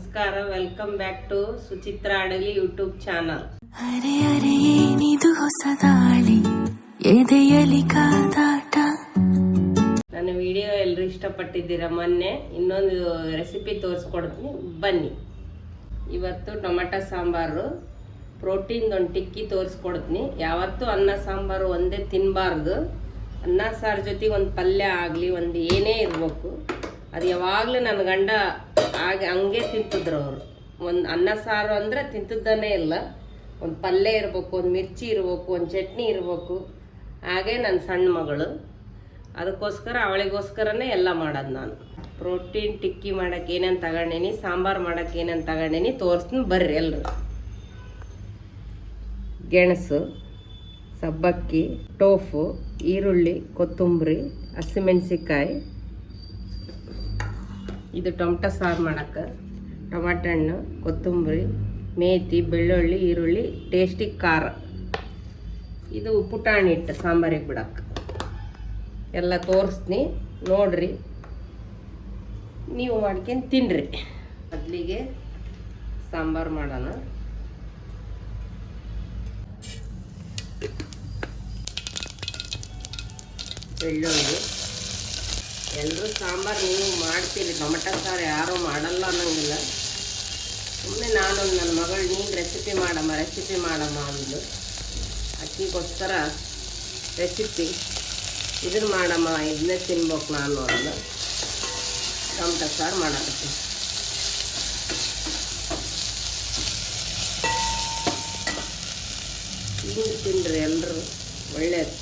ನಮಸ್ಕಾರ, welcome back to Suchitra ಅಡಲಿ YouTube channel. ಅರೆ ಅರೆ ಏನಿದು ಹೊಸ ದಾಳಿ ಎದೆಯಲಿ ಕಾದಾಟ. ನನ್ನ ವಿಡಿಯೋ ಎಲ್ಲರೂ ಇಷ್ಟಪಟ್ಟಿದ್ದೀರಾ. ಮೊನ್ನೆ ಇನ್ನೊಂದು ರೆಸಿಪಿ ತೋರಿಸ್ಕೊಡ್ತೀನಿ, ಬನ್ನಿ. ಇವತ್ತು ಟೊಮೆಟೊ ಸಾಂಬಾರು ಪ್ರೋಟೀನ್ ಒಂದು ಟಿಕ್ಕಿ ತೋರಿಸ್ಕೊಡ್ತೀನಿ. ಯಾವತ್ತೂ ಅನ್ನ ಸಾಂಬಾರು ಒಂದೇ ತಿನ್ನಬಾರ್ದು. ಅನ್ನ ಸಾರು ಜೊತೆಗೆ ಒಂದು ಪಲ್ಯ ಆಗಲಿ, ಒಂದು ಏನೇ ಇರಬೇಕು. ಅದು ಯಾವಾಗಲೂ ನನ್ನ ಗಂಡ ಹಂಗೆ ತಿಂತಿದ್ರು ಅವರು. ಒಂದು ಅನ್ನ ಸಾರು ಅಂದರೆ ತಿಂತಿದ್ದಾನೆ ಇಲ್ಲ. ಒಂದು ಪಲ್ಯ ಇರಬೇಕು, ಒಂದು ಮಿರ್ಚಿ ಇರಬೇಕು, ಒಂದು ಚಟ್ನಿ ಇರಬೇಕು. ಹಾಗೆ ನನ್ನ ಸಣ್ಣ ಮಗಳು, ಅದಕ್ಕೋಸ್ಕರ ಅವಳಿಗೋಸ್ಕರನೇ ಎಲ್ಲ ಮಾಡೋದು ನಾನು. ಪ್ರೋಟೀನ್ ಟಿಕ್ಕಿ ಮಾಡೋಕ್ಕೆ ಏನೇನು ತಗೊಂಡೀನಿ, ಸಾಂಬಾರು ಮಾಡೋಕ್ಕೆ ಏನೇನು ತಗೊಂಡೀನಿ ತೋರಿಸ್ತೀನಿ, ಬರ್ರಿ ಎಲ್ಲರೂ. ಗೆಣಸು, ಸಬ್ಬಕ್ಕಿ, ಟೋಫು, ಈರುಳ್ಳಿ, ಕೊತ್ತಂಬರಿ, ಹಸಿಮೆಣಸಿಕಾಯಿ. ಇದು ಟೊಮೆಟೊ ಸಾರು ಮಾಡೋಕ್ಕೆ ಟೊಮೆಟೊ ಹಣ್ಣು, ಕೊತ್ತಂಬರಿ, ಮೇಥಿ, ಬೆಳ್ಳುಳ್ಳಿ, ಈರುಳ್ಳಿ, ಟೇಸ್ಟಿಗೆ ಖಾರ. ಇದು ಪುಟಾಣಿ ಹಿಟ್ಟು ಸಾಂಬಾರಿಗೆ ಬಿಡಕ್ಕೆ. ಎಲ್ಲ ತೋರಿಸ್ತೀನಿ, ನೋಡ್ರಿ, ನೀವು ಮಾಡ್ಕೊಂಡು ತಿನ್ನಿರಿ. ಮೊದಲಿಗೆ ಸಾಂಬಾರು ಮಾಡೋಣ. ಬೆಳ್ಳುಳ್ಳಿ, ಎಲ್ಲರೂ ಸಾಂಬಾರು ನೀವು ಮಾಡ್ತೀರಿ, ಟೊಮೆಟೊ ಸಾರು ಯಾರೂ ಮಾಡಲ್ಲ ಅನ್ನೋಂಗಿಲ್ಲ. ಸುಮ್ಮನೆ ನಾನು ನನ್ನ ಮಗಳು ನೀನು ರೆಸಿಪಿ ಮಾಡಮ್ಮ ಅಂದ್ಲು. ಅಕ್ಕಿಗೋಸ್ಕರ ರೆಸಿಪಿ ಇದನ್ನು ಮಾಡಮ್ಮ, ಇದನ್ನೇ ತಿನ್ಬೇಕು ನಾನು ಅಂದು ಟೊಮೆಟೊ ಸಾರು ಮಾಡಕತ್ತೀನಿ. ಹಿಂಗೆ ತಿನ್ನಿರಿ ಎಲ್ಲರೂ, ಒಳ್ಳೆಯದು.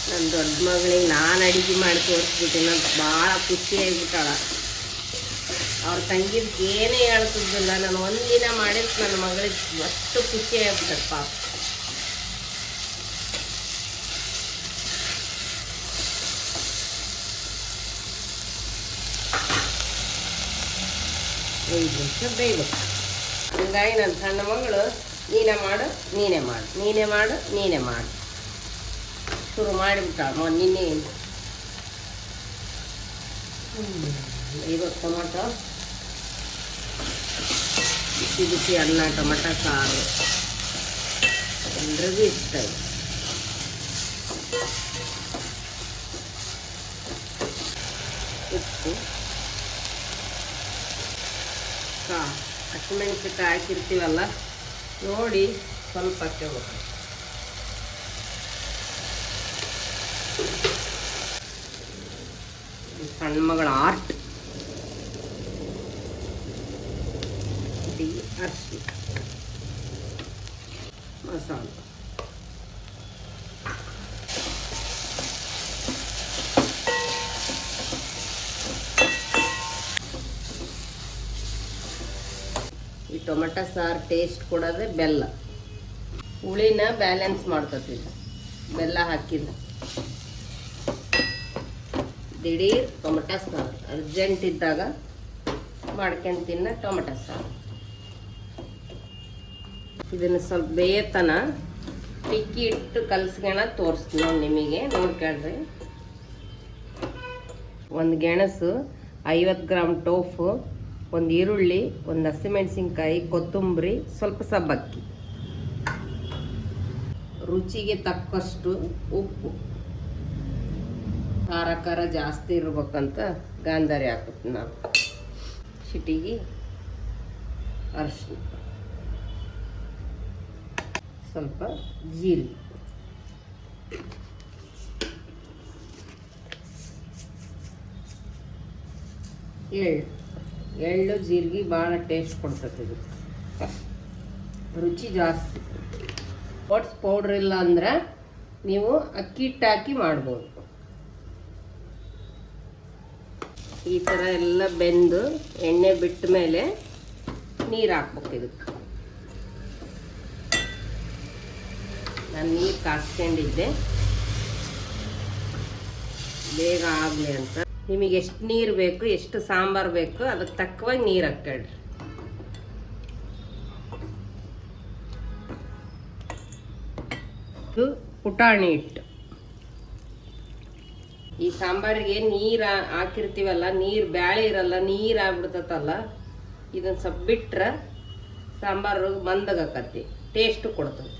ನನ್ನ ದೊಡ್ಡ ಮಗಳಿಗೆ ನಾನು ಅಡುಗೆ ಮಾಡಿ ತೋರಿಸ್ಬಿಟ್ಟಿನ ಭಾಳ ಖುಷಿಯಾಗಿಬಿಟ್ಟಾಳ. ಅವ್ರ ತಂಗಿದ್ಕೆ ಏನೇ ಹೇಳ್ತಿದ್ದಿಲ್ಲ, ನಾನು ಒಂದಿನ ಮಾಡಿದ್ದು ನನ್ನ ಮಗಳಿಗೆ ಅಷ್ಟು ಖುಷಿಯಾಗ್ಬಿಟ್ಟದ ಪಾಪ. ಐದು ನಿಮಿಷ ಬೇಯಬೇಕು. ಹಂಗಾಗಿ ನನ್ನ ಸಣ್ಣ ಮಗಳು ನೀನೇ ಮಾಡು ಶುರು ಮಾಡಿಬಿಟ್ಟಾಳ. ನಿನ್ನೆ ಇವತ್ತು ಟೊಮೆಟೊ ಬಿಸಿ ಅನ್ನ, ಟೊಮೆಟೊ ಸಾರು ಎಲ್ರಿಗೂ ಇಷ್ಟ ಇದೆ. ಉಪ್ಪು, ಹಸಿಮೆಣಸಿನಕಾಯಿ ಹಾಕಿರ್ತೀವಲ್ಲ, ನೋಡಿ ಸ್ವಲ್ಪ ಹಾಕ್ಕೋಬೇಕು. ಸಣ್ಣ ಮಗಳ ಆರ್ಟ್. ಅರಿಶಿ, ಮಸಾಲ, ಈ ಟೊಮೆಟೊ ಸಾರು ಟೇಸ್ಟ್ ಕೊಡೋದೇ ಬೆಲ್ಲ. ಹುಳಿನ ಬ್ಯಾಲೆನ್ಸ್ ಮಾಡ್ಕೊತಿದ್ದ ಬೆಲ್ಲ ಹಾಕಿಲ್ಲ. ದಿಢೀರ್ ಟೊಮೆಟೊ ಸಾರು ಅರ್ಜೆಂಟ್ ಇದ್ದಾಗ ಮಾಡ್ಕೊಂಡು ತಿನ್ನ ಟೊಮೆಟೊ ಸಾರು. ಇದನ್ನು ಸ್ವಲ್ಪ ಬೇಯತನ ಟಿಕ್ಕಿ ಇಟ್ಟು ಕಲಸ್ಕೊಳ ತೋರಿಸ್ತೀನಿ ನಿಮಗೆ, ನೋಡ್ಕೊಳ್ರಿ. ಒಂದು ಗೆಣಸು, 50 ಗ್ರಾಮ್ ಟೋಫು, ಒಂದು ಈರುಳ್ಳಿ, ಒಂದು ಹಸಿಮೆಣಸಿನ್ಕಾಯಿ, ಕೊತ್ತಂಬರಿ, ಸ್ವಲ್ಪ ಸಬ್ಬಕ್ಕಿ, ರುಚಿಗೆ ತಕ್ಕಷ್ಟು ಉಪ್ಪು. ಖಾರ ಜಾಸ್ತಿ ಇರ್ಬೇಕಂತ ಗಾಂಧಾರಿ ಹಾಕ್ಬಿಟ್ಟು ನಾನು. ಚಿಟಿಗೆ ಅರಿಶಿನ, ಸ್ವಲ್ಪ ಜೀರಿಗೆ, ಎಳ್ಳು ಜೀರಿಗೆ ಭಾಳ ಟೇಸ್ಟ್ ಕೊಡ್ತದೆ. ಇದು ರುಚಿ ಜಾಸ್ತಿ. ಓಟ್ಸ್ ಪೌಡ್ರ್ ಇಲ್ಲ ಅಂದ್ರೆ ನೀವು ಅಕ್ಕಿ ಹಿಟ್ಟು ಹಾಕಿ ಮಾಡ್ಬೋದು. ಈ ಥರ ಎಲ್ಲ ಬೆಂದು ಎಣ್ಣೆ ಬಿಟ್ಟ ಮೇಲೆ ನೀರು ಹಾಕ್ಬೇಕು. ಇದಕ್ಕೆ ನಾನು ನೀರು ಕಾಸ್ಕೊಂಡಿದ್ದೆ ಬೇಗ ಆಗಲಿ ಅಂತ. ನಿಮಗೆ ಎಷ್ಟು ನೀರು ಬೇಕು, ಎಷ್ಟು ಸಾಂಬಾರು ಬೇಕು ಅದಕ್ಕೆ ತಕ್ಕವಾಗಿ ನೀರು ಹಾಕ್ಕೊಳ್ರಿ. ಇದು ಪುಟಾಣಿ ಹಿಟ್ಟು. ಈ ಸಾಂಬಾರಿಗೆ ನೀರು ಹಾಕಿರ್ತೀವಲ್ಲ, ನೀರು ಬ್ಯಾಳೆ ಇರಲ್ಲ, ನೀರು ಆಗ್ಬಿಡ್ತಲ್ಲ. ಇದನ್ನು ಸ್ವಲ್ಪ ಬಿಟ್ರೆ ಸಾಂಬಾರು ಮಂದಗಾಕತಿ, ಟೇಸ್ಟ್ ಕೊಡ್ತದೆ.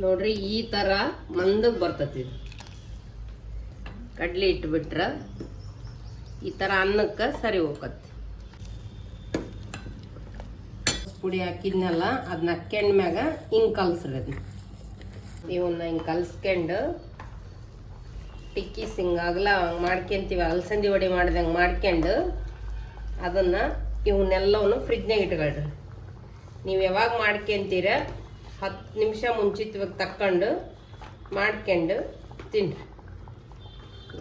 ನೋಡ್ರಿ ಈ ಥರ ಮಂದಕ್ಕೆ ಬರ್ತತಿ. ಇದು ಕಡ್ಲಿ ಹಿಟ್ಟು ಬಿಟ್ರೆ ಈ ಥರ ಅನ್ನಕ್ಕೆ ಸರಿ ಹೋಗತ್ತೆ. ಪುಡಿ ಹಾಕಿದ್ನಲ್ಲ ಅದನ್ನ ಹಾಕ್ಯಂಡ ಮ್ಯಾಗ ಹಿಂಗೆ ಕಲ್ಸ್ರಿ. ಅದನ್ನ ಇವನ್ನ ಹಿಂಗೆ ಕಲ್ಸ್ಕೊಂಡು ಟಿಕ್ಕೀಸ್ ಹಿಂಗೆ ಅಗಲ ಮಾಡ್ಕೊಂತೀವಿ, ಅಲಸಂದಿ ವಡೆ ಮಾಡ್ದಂಗೆ ಮಾಡ್ಕೊಂಡು ಅದನ್ನು ಇವನ್ನೆಲ್ಲವನ್ನು ಫ್ರಿಜ್ನಾಗ ಇಟ್ಕೊಳ್ರಿ. ನೀವು ಯಾವಾಗ ಮಾಡ್ಕೊಂತೀರ 10 ನಿಮಿಷ ಮುಂಚಿತವಾಗಿ ತಕ್ಕೊಂಡು ಮಾಡ್ಕೊಂಡು ತಿನ್ನಿರಿ.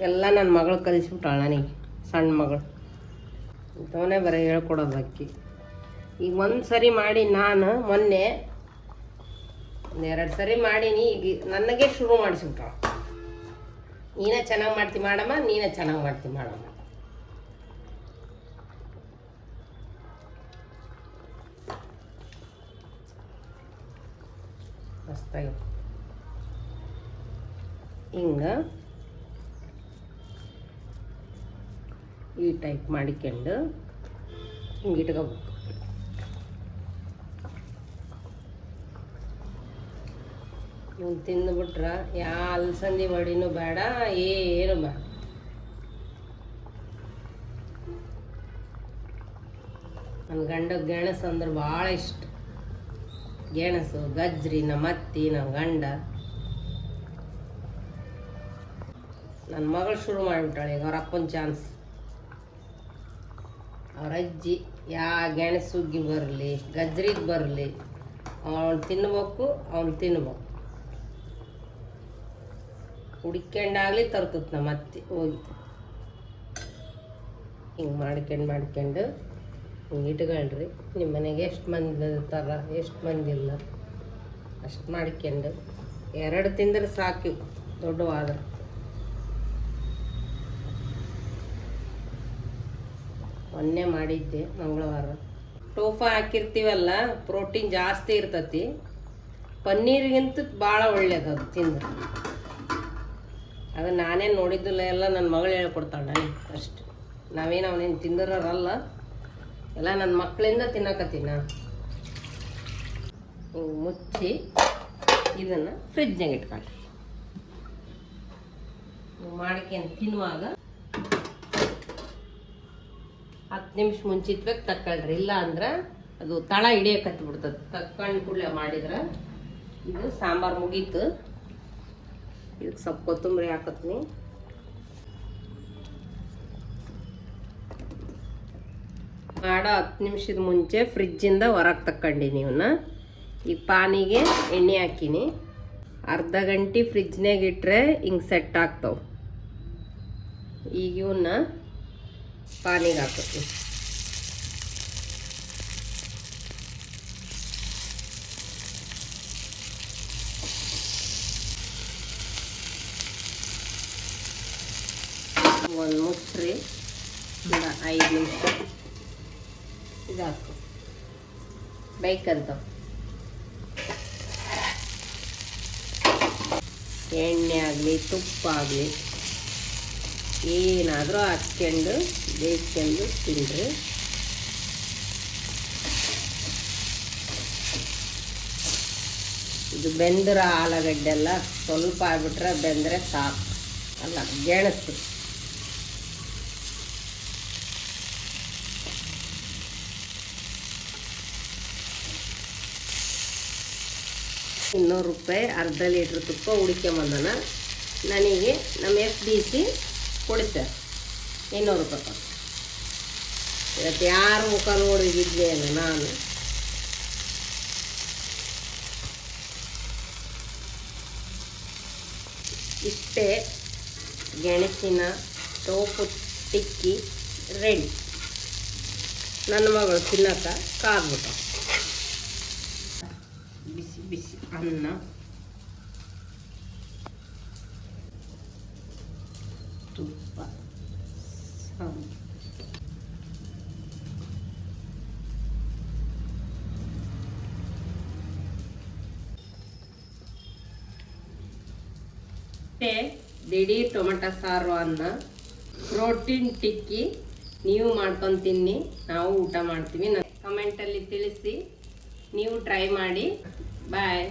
ಎಲ್ಲ ನನ್ನ ಮಗಳು ಕಲಿಸ್ಬಿಟ್ಟಾಳ ನನಗೆ, ಸಣ್ಣ ಮಗಳು. ಇಂಥವನ್ನೇ ಬರೀ ಹೇಳ್ಕೊಡೋದು ಅಕ್ಕಿ. ಈಗ ಒಂದು ಸರಿ ಮಾಡಿ ನಾನು ಮೊನ್ನೆ 2 ಸರಿ ಮಾಡೀನಿ. ಈಗ ನನಗೆ ಶುರು ಮಾಡಿಸ್ಬಿಟ್ಟಾಳ, ನೀನೇ ಚೆನ್ನಾಗಿ ಮಾಡ್ತಿ ಮಾಡಮ್ಮ, ನೀನೇ ಚೆನ್ನಾಗಿ ಮಾಡ್ತಿ ಮಾಡಮ್ಮ. ಮಸ್ತಾಗಿ ಹಿಂಗೆ ಈ ಟೈಪ್ ಮಾಡಿಕೊಂಡು ಹಿಂಗೆ ಇಟ್ಕೋಬೇಕು. ಇವ್ನು ತಿಂದುಬಿಟ್ರೆ ಯಾವ ಅಲಸಂದಿ ವಡಿನೂ ಬೇಡ, ಏನು ಬೇಡ. ನನ್ನ ಗಂಡ ಗೆಣಸು ಅಂದ್ರೆ ಭಾಳ ಇಷ್ಟ. ಗೆಣಸು, ಗಜ್ರಿ, ನಮ್ಮ ಅತ್ತಿ, ನಮ್ಮ ಗಂಡ. ನನ್ನ ಮಗಳು ಶುರು ಮಾಡಿಬಿಟ್ಟಾಳೆ ಈಗ ಅವ್ರ ಅಪ್ಪನ ಚಾನ್ಸ್. ಅವ್ರ ಅಜ್ಜಿ ಗೆಣಸು ಸುಗ್ಗಿ ಬರಲಿ, ಗಜ್ರಿದು ಬರಲಿ, ಅವಳು ತಿನ್ಬೇಕು, ಅವ್ನು ತಿನ್ಬೇಕು. ಹುಡ್ಕೊಂಡಾಗಲಿ ತರ್ತತ್ ನಮ್ಮ ಅತ್ತಿ ಹೋಗಿ. ಹಿಂಗೆ ಮಾಡ್ಕೊಂಡು ಹಿಂಗೆ ಇಟ್ಕೊಳ್ರಿ. ನಿಮ್ಮ ಮನೆಗೆ ಎಷ್ಟು ಮಂದಿ ಇರ್ತಾರ, ಎಷ್ಟು ಮಂದಿ ಇಲ್ಲ ಅಷ್ಟು ಮಾಡ್ಕೊಂಡು 2 ತಿಂದ್ರೆ ಸಾಕು ದೊಡ್ಡವಾದ್ರೆ. ಮೊನ್ನೆ ಮಾಡಿದ್ದೆ ಮಂಗಳವಾರ. ಟೋಫಾ ಹಾಕಿರ್ತೀವಲ್ಲ, ಪ್ರೋಟೀನ್ ಜಾಸ್ತಿ ಇರ್ತತಿ. ಪನ್ನೀರಿಗಿಂತ ಭಾಳ ಒಳ್ಳೇದು ಅದು ತಿಂದ್ರೆ. ಅದು ನಾನೇ ನೋಡಿದ್ದಿಲ್ಲ, ಎಲ್ಲ ನನ್ನ ಮಗಳು ಹೇಳ್ಕೊಡ್ತಾಳೆ ನನಗೆ ಅಷ್ಟು. ನಾವೇನು ಅವನೇನು ತಿಂದಿರೋರಲ್ಲ, ಎಲ್ಲ ನನ್ನ ಮಕ್ಕಳಿಂದ ತಿನ್ನಕತ್ತೀನಿ ನಾನು. ಹಿಂಗೆ ಮುಚ್ಚಿ ಇದನ್ನು ಫ್ರಿಜ್ನಾಗ ಇಟ್ಕೊಳ್ಳಿ. ಮಾಡ್ಕೊಂಡು ತಿನ್ನುವಾಗ 10 ನಿಮಿಷ ಮುಂಚಿತವಾಗಿ ತಕ್ಕೊಳ್ರಿ. ಇಲ್ಲ ಅಂದ್ರೆ ಅದು ತಳ ಹಿಡಿಯಕತ್ತಿ ಬಿಡ್ತದೆ. ತಕ್ಕೊಂಡು ಕೂಡಲೇ ಮಾಡಿದ್ರೆ ಇದು ಸಾಂಬಾರು ಮುಗೀತು. ಇದಕ್ಕೆ ಸ್ವಲ್ಪ ಕೊತ್ತಂಬರಿ ಹಾಕತ್ನಿ. ಮಾಡೋ 10 ನಿಮಿಷದ ಮುಂಚೆ ಫ್ರಿಜ್ಜಿಂದ ಹೊರಗೆ ತಕ್ಕೊಂಡಿನಿ ಇವನ್ನ. ಈಗ ಪಾನಿಗೆ ಎಣ್ಣೆ ಹಾಕಿನಿ. ಅರ್ಧ ಗಂಟೆ ಫ್ರಿಜ್ನಾಗ ಇಟ್ಟರೆ ಹಿಂಗೆ ಸೆಟ್ ಆಗ್ತಾವೆ. ಈಗ ಇವನ್ನ ಪಾನಿಗೆ ಹಾಕತ್ತೀನಿ. ಒಂದು ಮುಸ್ರಿ 5 ನಿಮಿಷ ಇದಾಕು ಬೇಕಂತ. ಎಣ್ಣೆ ಆಗಲಿ ತುಪ್ಪ ಆಗಲಿ ಏನಾದರೂ ಹಾಕ್ಕೊಂಡು ಬೇಯಿಸ್ಕೊಂಡು ತಿನ್ನಿರಿ. ಇದು ಬೆಂದ್ರ ಆಲೂಗಡ್ಡೆ ಎಲ್ಲ ಸ್ವಲ್ಪ ಆಗ್ಬಿಟ್ರೆ ಬೆಂದರೆ ಸಾಕು. ಅಲ್ಲ ಗೆಣಸು ₹200 ಅರ್ಧ ಲೀಟ್ರ್ ತುಪ್ಪ ಹುಡ್ಕೊಂಬಂದನ. ನನಗೆ ನಮ್ಮ FDC ಕೊಡ್ತಾರೆ ₹200. ಇವತ್ತು ಯಾರ ಮುಖ ನೋಡಿದ್ದೇನು ನಾನು. ಇಷ್ಟೇ ಗೆಣಸಿನ ಟೋಪು ಟಿಕ್ಕಿ ರೆಡಿ. ನನ್ನ ಮಗಳು ತಿನ್ನಕ ಕಾದ್ಬಿಟ್ಟು ಬಿಸಿ ಅನ್ನ, ತುಪ್ಪ, ಸಾಂಬಾರು. ದಿಢೀರ್ ಟೊಮೆಟೊ ಸಾರು ಅನ್ನ, ಪ್ರೋಟೀನ್ ಟಿಕ್ಕಿ. ನೀವು ಮಾಡ್ಕೊಂಡು ತಿನ್ನಿ, ನಾವು ಊಟ ಮಾಡ್ತೀವಿ. ಕಮೆಂಟಲ್ಲಿ ತಿಳಿಸಿ, ನೀವು ಟ್ರೈ ಮಾಡಿ. ಬಾಯ್.